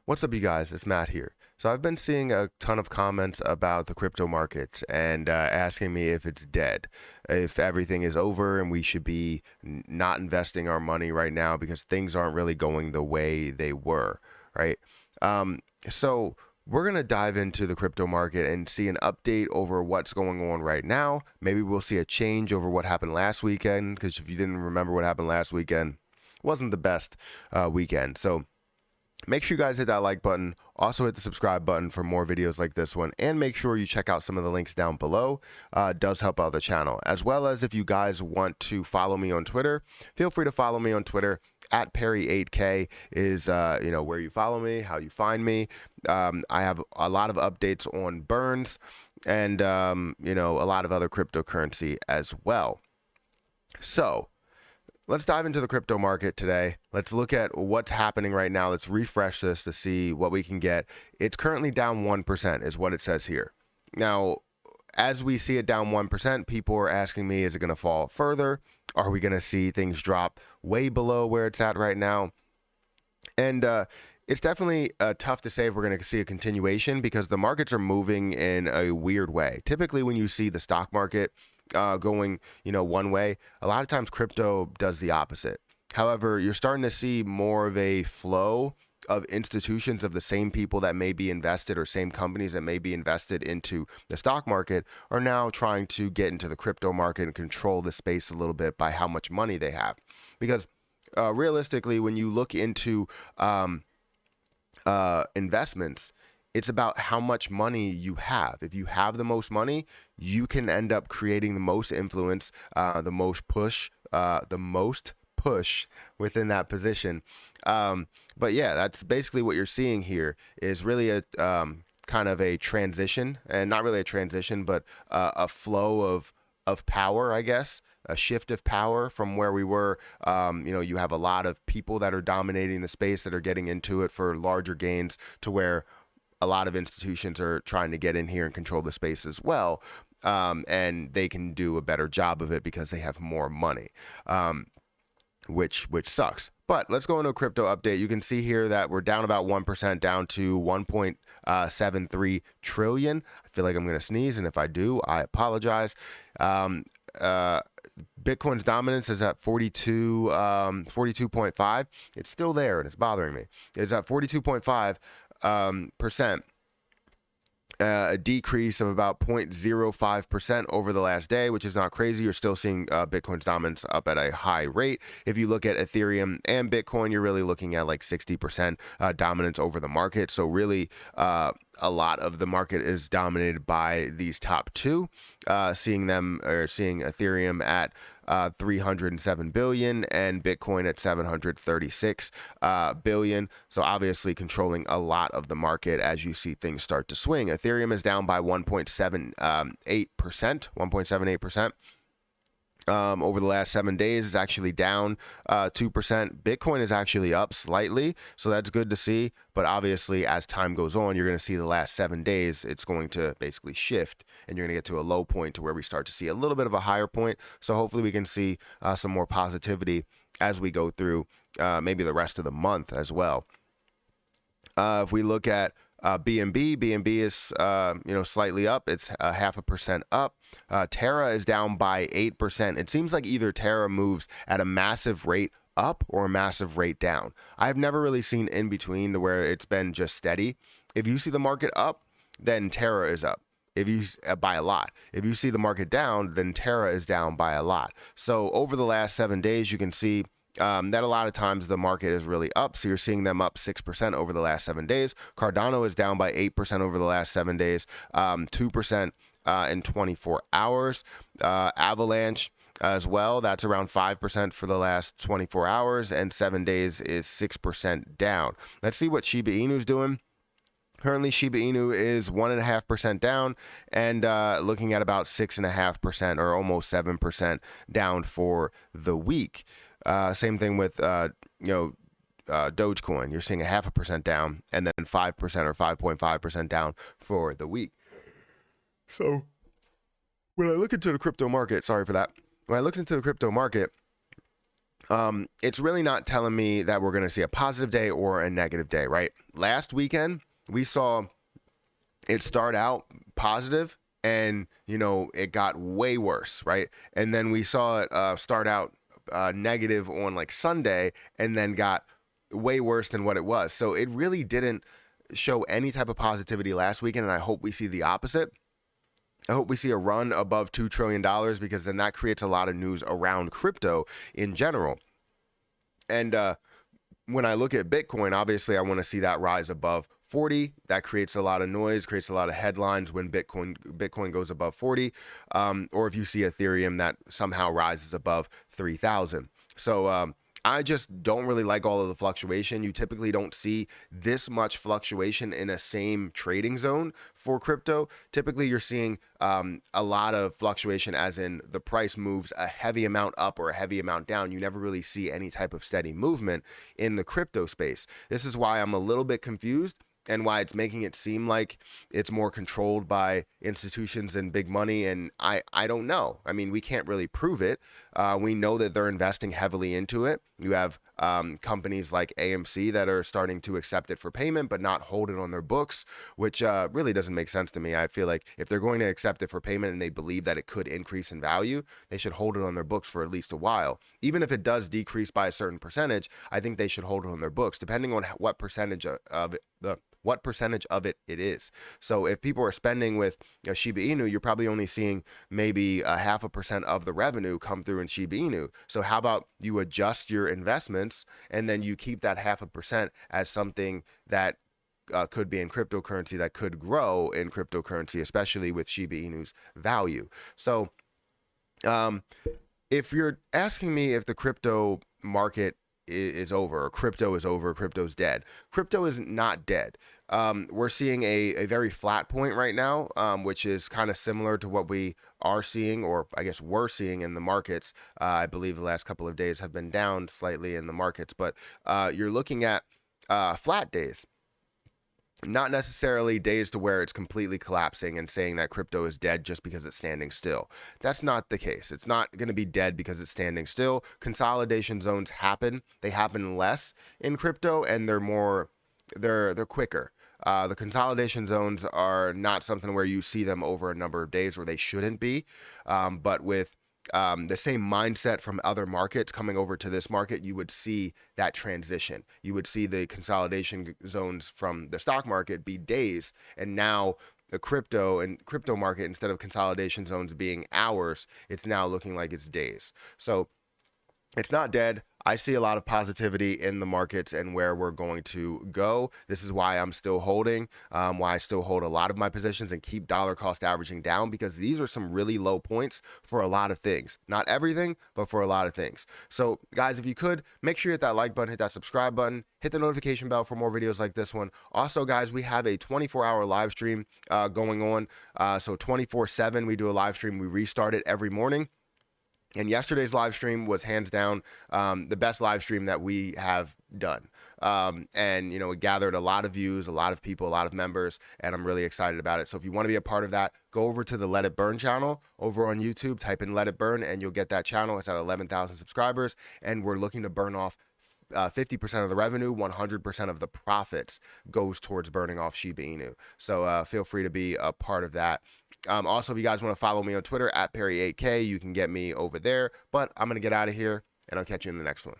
What's up, you guys? It's Matt here. So I've been seeing a ton of comments about the crypto markets and asking me if it's dead, if everything is over and we should be not investing our money right now because things aren't really going the way they were, right? So we're going to dive into the crypto market and see an update over what's going on right now. Maybe we'll see a change over what happened last weekend, because if you didn't remember what happened last weekend, it wasn't the best weekend. So make sure you guys hit that like button. Also hit the subscribe button for more videos like this one. And make sure you check out some of the links down below. It does help out the channel. As well as if you guys want to follow me on Twitter, feel free to follow me on Twitter. At Perry8K is where you follow me, how you find me. I have a lot of updates on burns and a lot of other cryptocurrency as well. So let's dive into the crypto market today. Let's look at what's happening right now. Let's refresh this to see what we can get. It's currently down 1% is what it says here. Now, as we see it down 1%, people are asking me, is it going to fall further? Are we going to see things drop way below where it's at right now? And it's definitely tough to say if we're going to see a continuation because the markets are moving in a weird way. Typically, when you see the stock market going, one way, a lot of times crypto does the opposite. However, you're starting to see more of a flow of institutions of the same people that may be invested, or same companies that may be invested into the stock market, are now trying to get into the crypto market and control the space a little bit by how much money they have. Because realistically, when you look into investments, it's about how much money you have. If you have the most money, you can end up creating the most influence, the most push within that position. But yeah, that's basically what you're seeing here is really a kind of a transition, and not really a transition, but a flow of power, I guess, a shift of power from where we were. You have a lot of people that are dominating the space that are getting into it for larger gains, to where a lot of institutions are trying to get in here and control the space as well. And they can do a better job of it because they have more money, which sucks. But let's go into a crypto update. You can see here that we're down about 1%, down to 1.73 trillion. I feel like I'm going to sneeze, and if I do, I apologize. Bitcoin's dominance is at 42.5. It's still there, and it's bothering me. It's at 42.5%. A decrease of about 0.05% over the last day, which is not crazy. You're still seeing Bitcoin's dominance up at a high rate. If you look at Ethereum and Bitcoin, you're really looking at like 60% dominance over the market. So really, a lot of the market is dominated by these top two, seeing Ethereum at 307 billion and Bitcoin at 736 billion. So obviously controlling a lot of the market as you see things start to swing. Ethereum is down by 1.78%. Over the last 7 days. Is actually down 2%. Bitcoin is actually up slightly, so that's good to see. But obviously, as time goes on, you're going to see the last 7 days, it's going to basically shift, and you're going to get to a low point to where we start to see a little bit of a higher point. So hopefully we can see some more positivity as we go through maybe the rest of the month as well. If we look at BNB is slightly up. It's 0.5% up. Terra is down by 8%. It seems like either Terra moves at a massive rate up or a massive rate down. I've never really seen in between, to where it's been just steady. If you see the market up, then Terra is up. If you by a lot. If you see the market down, then Terra is down by a lot. So over the last 7 days, you can see that a lot of times the market is really up. So you're seeing them up 6% over the last 7 days. Cardano is down by 8% over the last 7 days, 2% in 24 hours. Avalanche as well, that's around 5% for the last 24 hours, and 7 days is 6% down. Let's see what Shiba Inu is doing. Currently, Shiba Inu is 1.5% down, and looking at about 6.5% or almost 7% down for the week. Same thing with Dogecoin. You're seeing 0.5% down, and then 5% or 5.5% down for the week. So when I look into the crypto market, sorry for that. When I look into the crypto market, it's really not telling me that we're going to see a positive day or a negative day, right? Last weekend, we saw it start out positive and, it got way worse, right? And then we saw it start out negative on like Sunday and then got way worse than what it was. So it really didn't show any type of positivity last weekend, and I hope we see the opposite. I hope we see a run above $2 trillion because then that creates a lot of news around crypto in general. And when I look at Bitcoin, obviously I want to see that rise above 40. That creates a lot of noise, creates a lot of headlines when Bitcoin goes above 40, or if you see Ethereum that somehow rises above 3,000. So I just don't really like all of the fluctuation. You typically don't see this much fluctuation in a same trading zone for crypto. Typically, you're seeing a lot of fluctuation, as in the price moves a heavy amount up or a heavy amount down. You never really see any type of steady movement in the crypto space. This is why I'm a little bit confused, and why it's making it seem like it's more controlled by institutions and big money. And I don't know. I mean, we can't really prove it. We know that they're investing heavily into it. You have companies like AMC that are starting to accept it for payment, but not hold it on their books, which really doesn't make sense to me. I feel like if they're going to accept it for payment and they believe that it could increase in value, they should hold it on their books for at least a while. Even if it does decrease by a certain percentage, I think they should hold it on their books, depending on what percentage of it, what percentage of it is. So if people are spending with Shiba Inu, you're probably only seeing maybe a 0.5% of the revenue come through in Shiba Inu. So how about you adjust your investments and then you keep that 0.5% as something that could be in cryptocurrency, that could grow in cryptocurrency, especially with Shiba Inu's value. So if you're asking me if the crypto market is over, or crypto is over, crypto's dead. Crypto is not dead. We're seeing a very flat point right now, which is kind of similar to what we are seeing, or I guess we're seeing in the markets. I believe the last couple of days have been down slightly in the markets, but you're looking at flat days. Not necessarily days to where it's completely collapsing and saying that crypto is dead just because it's standing still. That's not the case. It's not going to be dead because it's standing still. Consolidation zones happen. They happen less in crypto, and they're quicker. The consolidation zones are not something where you see them over a number of days, where they shouldn't be. But with the same mindset from other markets coming over to this market, you would see that transition. You would see the consolidation zones from the stock market be days, and now the crypto market, instead of consolidation zones being hours, it's now looking like it's days. So it's not dead. I see a lot of positivity in the markets and where we're going to go. This is why I'm still holding, why I still hold a lot of my positions and keep dollar cost averaging down, because these are some really low points for a lot of things. Not everything, but for a lot of things. So guys, if you could, make sure you hit that like button, hit that subscribe button, hit the notification bell for more videos like this one. Also, guys, we have a 24-hour live stream going on. So 24/7, we do a live stream. We restart it every morning. And yesterday's live stream was hands down the best live stream that we have done. And, it gathered a lot of views, a lot of people, a lot of members, and I'm really excited about it. So if you want to be a part of that, go over to the Let It Burn channel over on YouTube, type in Let It Burn, and you'll get that channel. It's at 11,000 subscribers, and we're looking to burn off 50% of the revenue, 100% of the profits goes towards burning off Shiba Inu. So feel free to be a part of that. Also, if you guys want to follow me on Twitter at Perry8K, you can get me over there. But I'm going to get out of here, and I'll catch you in the next one.